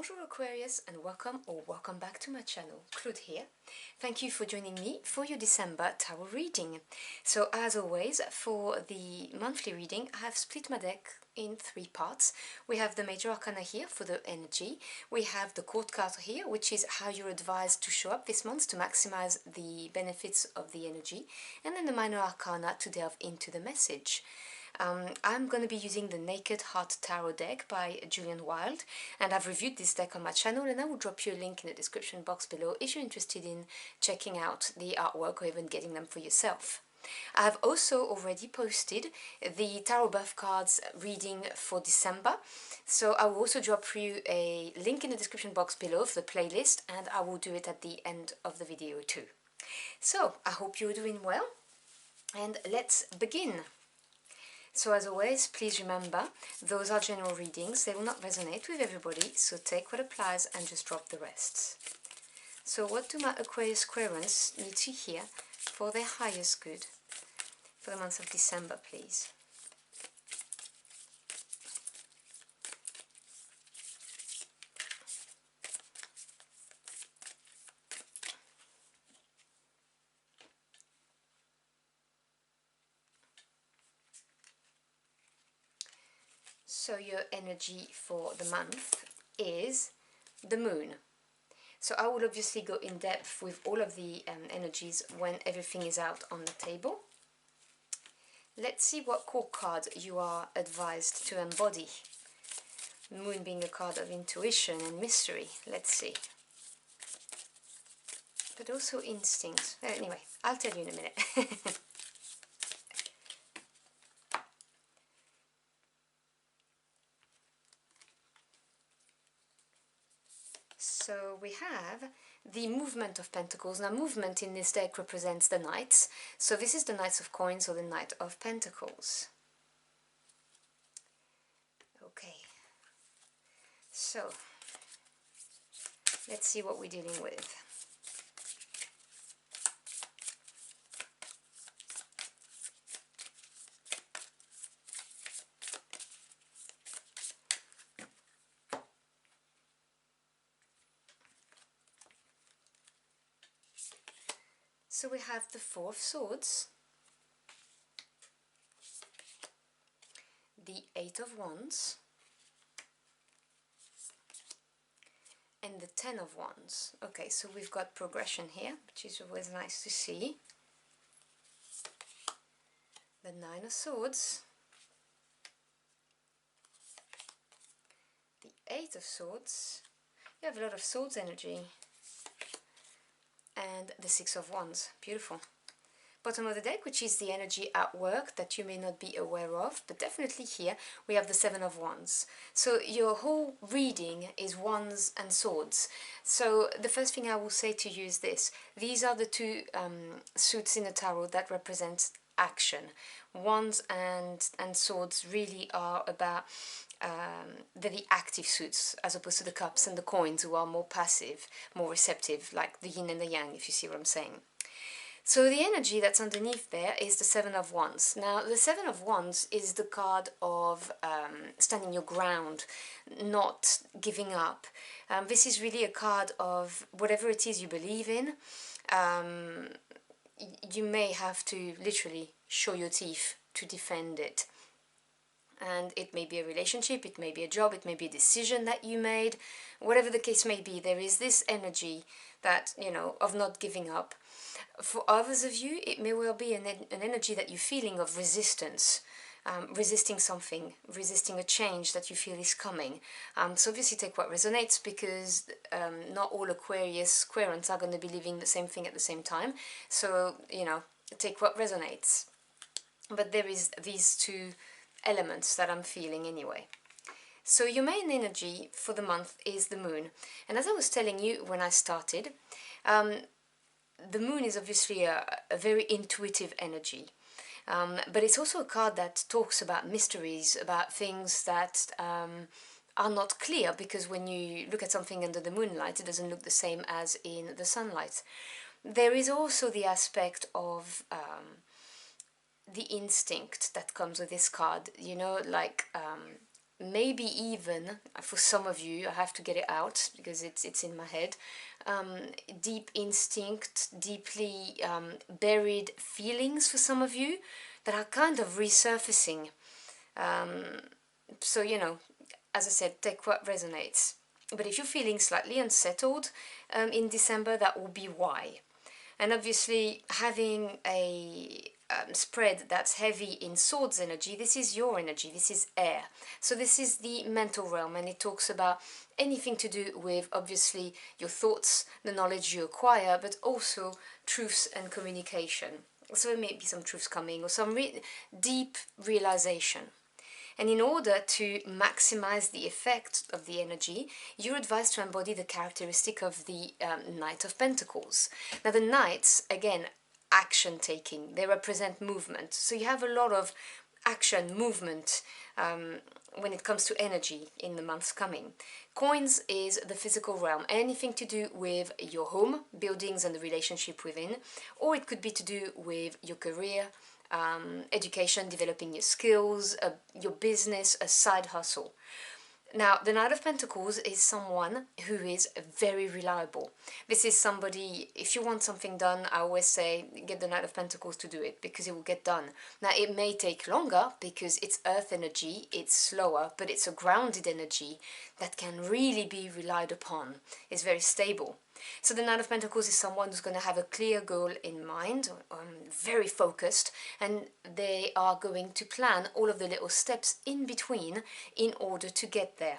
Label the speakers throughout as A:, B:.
A: Bonjour Aquarius and welcome back to my channel. Claude here. Thank you for joining me for your December tarot reading. So as always, for the monthly reading, I have split my deck in three parts. We have the major arcana here for the energy. We have the court card here, which is how you're advised to show up this month to maximize the benefits of the energy. And then the minor arcana to delve into the message. I'm going to be using the Naked Heart Tarot deck by Julian Wilde, and I've reviewed this deck on my channel, and I will drop you a link in the description box below if you're interested in checking out the artwork or even getting them for yourself. I have also already posted the Tarot Buff cards reading for December, so I will also drop you a link in the description box below for the playlist, and I will do it at the end of the video too. So I hope you're doing well, and let's begin. So as always, please remember, those are general readings, they will not resonate with everybody, so take what applies and just drop the rest. So what do my Aquarius Aquarians need to hear for their highest good for the month of December, please? So your energy for the month is the moon. So I will obviously go in depth with all of the energies when everything is out on the table. Let's see what core card you are advised to embody. Moon being a card of intuition and mystery. Let's see. But also instincts. Anyway, I'll tell you in a minute. So we have the movement of pentacles. Now movement in this deck represents the knights. So this is the knights of coins or the knight of pentacles. Okay. So let's see what we're dealing with. So we have the Four of Swords, the Eight of Wands, and the Ten of Wands. Okay, so we've got progression here, which is always nice to see. The Nine of Swords, the Eight of Swords, you have a lot of swords energy, and the Six of Wands. Beautiful. Bottom of the deck, which is the energy at work that you may not be aware of, but definitely here we have the Seven of Wands. So your whole reading is wands and swords. So the first thing I will say to you is this: these are the two suits in the tarot that represent action. Wands and swords really are about the active suits, as opposed to the cups and the coins, who are more passive, more receptive, like the yin and the yang, if you see what I'm saying. So the energy that's underneath there is the Seven of Wands. Now the Seven of Wands is the card of standing your ground, not giving up. This is really a card of whatever it is you believe in. You may have to literally show your teeth to defend it. And it may be a relationship, it may be a job, it may be a decision that you made. Whatever the case may be, there is this energy that, you know, of not giving up. For others of you, it may well be an energy that you're feeling of resistance, resisting something, resisting a change that you feel is coming. So obviously take what resonates, because not all Aquarians are going to be living the same thing at the same time. So, you know, take what resonates. But there is these two elements that I'm feeling anyway. So your main energy for the month is the moon. And as I was telling you when I started, the moon is obviously a very intuitive energy. But it's also a card that talks about mysteries, about things that are not clear, because when you look at something under the moonlight, it doesn't look the same as in the sunlight. There is also the aspect of the instinct that comes with this card, you know, like maybe even, for some of you, I have to get it out because it's in my head, deep instinct, deeply buried feelings for some of you that are kind of resurfacing. So, you know, as I said, take what resonates. But if you're feeling slightly unsettled in December, that will be why. And obviously, having a spread that's heavy in swords energy, this is your energy, this is air. So this is the mental realm, and it talks about anything to do with, obviously, your thoughts, the knowledge you acquire, but also truths and communication. So there may be some truths coming, or some deep realization. And in order to maximize the effect of the energy, you're advised to embody the characteristic of the Knight of Pentacles. Now the Knights, again, action taking, they represent movement. So you have a lot of action, movement when it comes to energy in the months coming. Coins is the physical realm, anything to do with your home, buildings and the relationship within, or it could be to do with your career, education, developing your skills, your business, a side hustle. Now, the Knight of Pentacles is someone who is very reliable. This is somebody, if you want something done, I always say, get the Knight of Pentacles to do it, because it will get done. Now, it may take longer, because it's earth energy, it's slower, but it's a grounded energy that can really be relied upon. It's very stable. So the Knight of Pentacles is someone who's going to have a clear goal in mind, very focused, and they are going to plan all of the little steps in between in order to get there.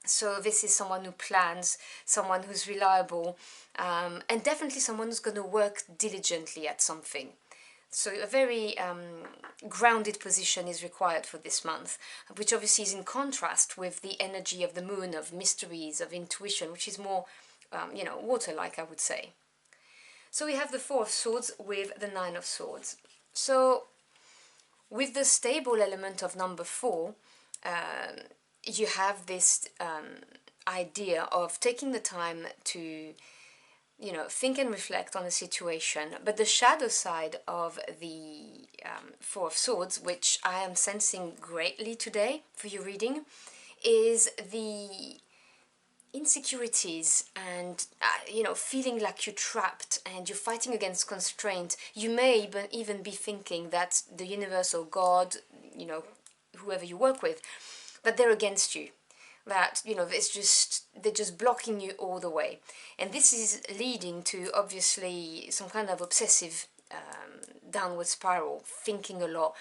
A: So this is someone who plans, someone who's reliable, and definitely someone who's going to work diligently at something. So a very grounded position is required for this month, which obviously is in contrast with the energy of the moon, of mysteries, of intuition, which is more you know, water-like, I would say. So we have the Four of Swords with the Nine of Swords. So with the stable element of number 4, you have this idea of taking the time to, you know, think and reflect on the situation. But the shadow side of the Four of Swords, which I am sensing greatly today for your reading, is the insecurities and you know, feeling like you're trapped and you're fighting against constraint. You may even be thinking that the universe or God, you know, whoever you work with, that they're against you, that, you know, they're just blocking you all the way. And this is leading to obviously some kind of obsessive downward spiral, thinking a lot,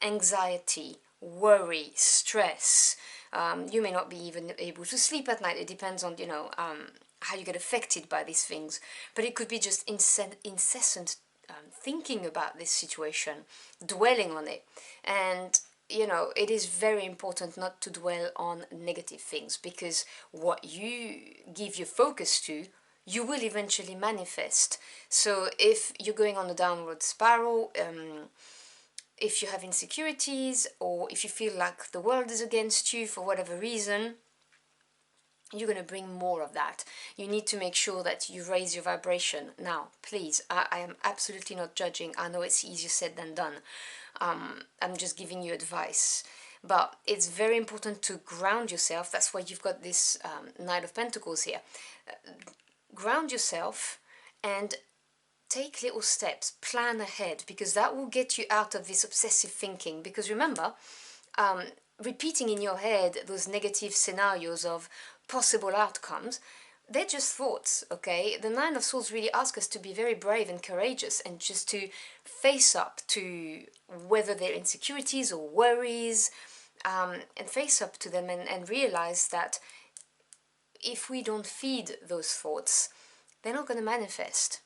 A: anxiety, worry, stress. You may not be even able to sleep at night. It depends on, you know, how you get affected by these things. But it could be just incessant thinking about this situation, dwelling on it. And, you know, it is very important not to dwell on negative things, because what you give your focus to, you will eventually manifest. So if you're going on a downward spiral, if you have insecurities, or if you feel like the world is against you for whatever reason, you're going to bring more of that. You need to make sure that you raise your vibration. Now, please, I am absolutely not judging. I know it's easier said than done. I'm just giving you advice. But it's very important to ground yourself. That's why you've got this Knight of Pentacles here. Ground yourself and take little steps, plan ahead, because that will get you out of this obsessive thinking. Because remember, repeating in your head those negative scenarios of possible outcomes, they're just thoughts, okay? The Nine of Swords really asks us to be very brave and courageous, and just to face up to whether they're insecurities or worries, and face up to them and realize that if we don't feed those thoughts, they're not going to manifest.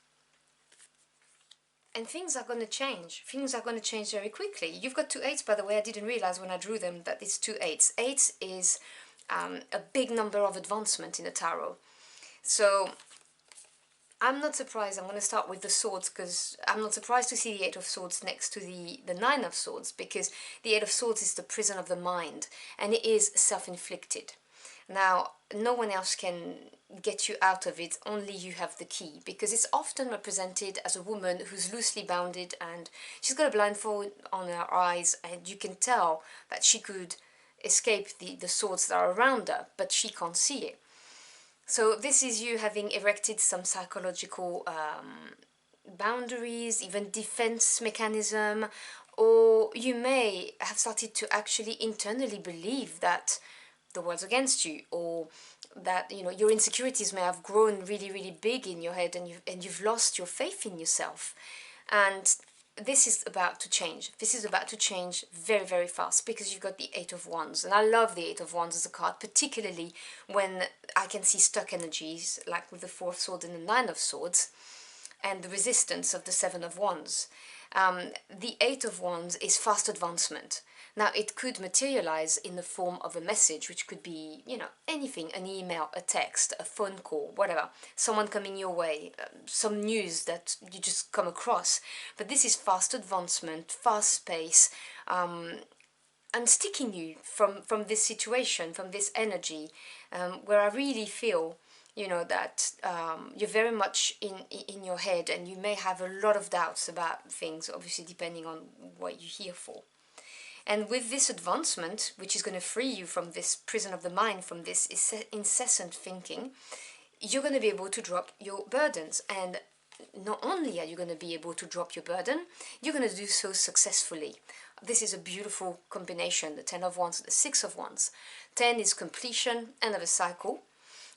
A: And things are going to change. Things are going to change very quickly. You've got 2 8s, by the way. I didn't realize when I drew them that it's 2 8s. 8 is a big number of advancement in the tarot. So I'm not surprised. I'm going to start with the swords, because I'm not surprised to see the 8 of Swords next to the 9 of Swords, because the 8 of Swords is the prison of the mind, and it is self-inflicted. Now, no one else can get you out of it, only you have the key, because it's often represented as a woman who's loosely bounded, and she's got a blindfold on her eyes, and you can tell that she could escape the swords that are around her, but she can't see it. So this is you having erected some psychological boundaries, even defense mechanism, or you may have started to actually internally believe that the world's against you, or that your insecurities may have grown really, really big in your head, and you've lost your faith in yourself. And this is about to change. This is about to change very, very fast, because you've got the Eight of Wands. And I love the Eight of Wands as a card, particularly when I can see stuck energies, like with the Fourth Sword and the Nine of Swords, and the resistance of the Seven of Wands. The Eight of Wands is fast advancement. Now, it could materialize in the form of a message, which could be, anything, an email, a text, a phone call, whatever, someone coming your way, some news that you just come across. But this is fast advancement, fast pace, unsticking you from this situation, from this energy, where I really feel that you're very much in your head, and you may have a lot of doubts about things, obviously depending on what you're here for. And with this advancement, which is going to free you from this prison of the mind, from this incessant thinking, you're going to be able to drop your burdens. And not only are you going to be able to drop your burden, you're going to do so successfully. This is a beautiful combination, the Ten of Wands, the Six of Wands. 10 is completion, end of a cycle.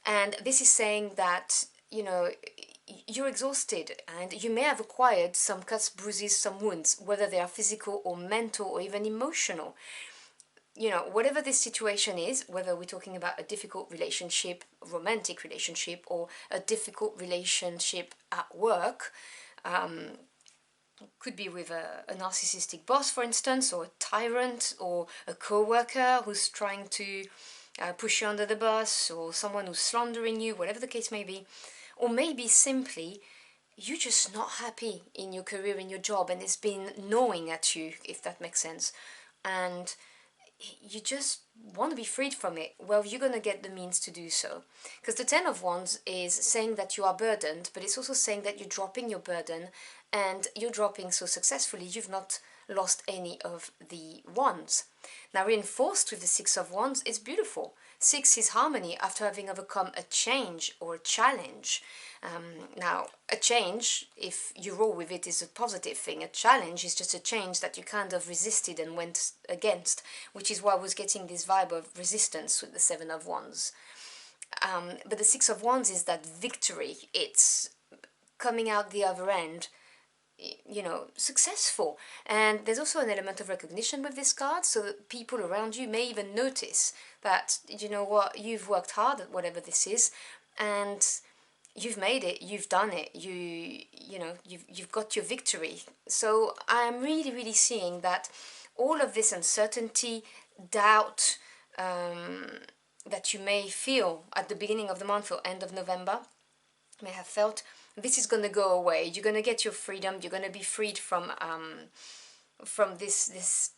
A: And this is saying that, you're exhausted, and you may have acquired some cuts, bruises, some wounds, whether they are physical or mental or even emotional. Whatever this situation is, whether we're talking about a difficult relationship, romantic relationship, or a difficult relationship at work, could be with a narcissistic boss, for instance, or a tyrant, or a co-worker who's trying to push you under the bus, or someone who's slandering you, whatever the case may be. Or maybe simply you're just not happy in your career, in your job, and it's been gnawing at you, if that makes sense, and you just want to be freed from it. Well, you're going to get the means to do so, because the Ten of Wands is saying that you are burdened, but it's also saying that you're dropping your burden, and you're dropping so successfully you've not lost any of the wands. Now, reinforced with the Six of Wands, it's beautiful. 6 is harmony after having overcome a change or a challenge. Now, a change, if you roll with it, is a positive thing. A challenge is just a change that you kind of resisted and went against, which is why I was getting this vibe of resistance with the Seven of Wands. But the Six of Wands is that victory. It's coming out the other end, successful. And there's also an element of recognition with this card, so that people around you may even notice that, you've worked hard at whatever this is, and you've made it, you've done it, you've got your victory. So I'm really, really seeing that all of this uncertainty, doubt, that you may feel at the beginning of the month or end of November, may have felt, this is going to go away. You're going to get your freedom. You're going to be freed from this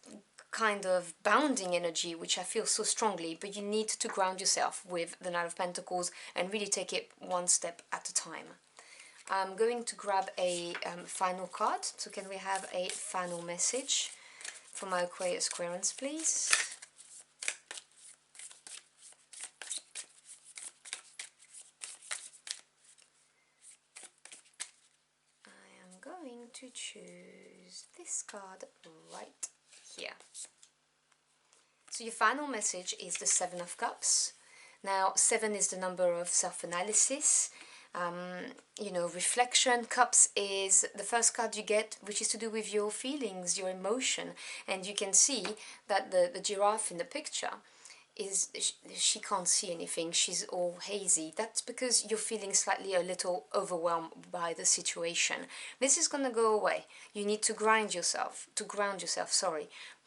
A: kind of bounding energy, which I feel so strongly. But you need to ground yourself with the Knight of Pentacles and really take it one step at a time. I'm going to grab a final card. So can we have a final message for my Aquarius Aquarians, please? Going to choose this card right here. So your final message is the Seven of Cups. Now, 7 is the number of self-analysis, reflection. Cups is the first card you get, which is to do with your feelings, your emotion. And you can see that the giraffe in the picture, she can't see anything, she's all hazy. That's because you're feeling slightly a little overwhelmed by the situation. This is going to go away. You need to ground yourself,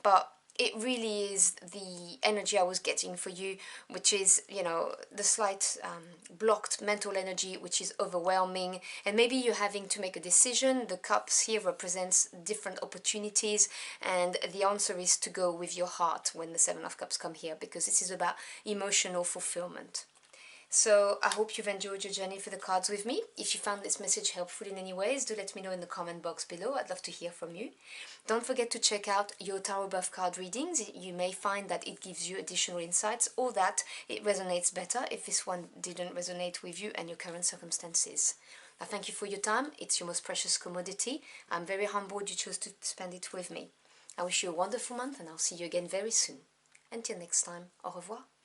A: but it really is the energy I was getting for you, which is, the slight blocked mental energy, which is overwhelming, and maybe you're having to make a decision. The cups here represents different opportunities, and the answer is to go with your heart when the Seven of Cups come here, because this is about emotional fulfillment. So I hope you've enjoyed your journey for the cards with me. If you found this message helpful in any ways, do let me know in the comment box below. I'd love to hear from you. Don't forget to check out your Tarot Buff card readings. You may find that it gives you additional insights or that it resonates better if this one didn't resonate with you and your current circumstances. I thank you for your time. It's your most precious commodity. I'm very humbled you chose to spend it with me. I wish you a wonderful month and I'll see you again very soon. Until next time, au revoir.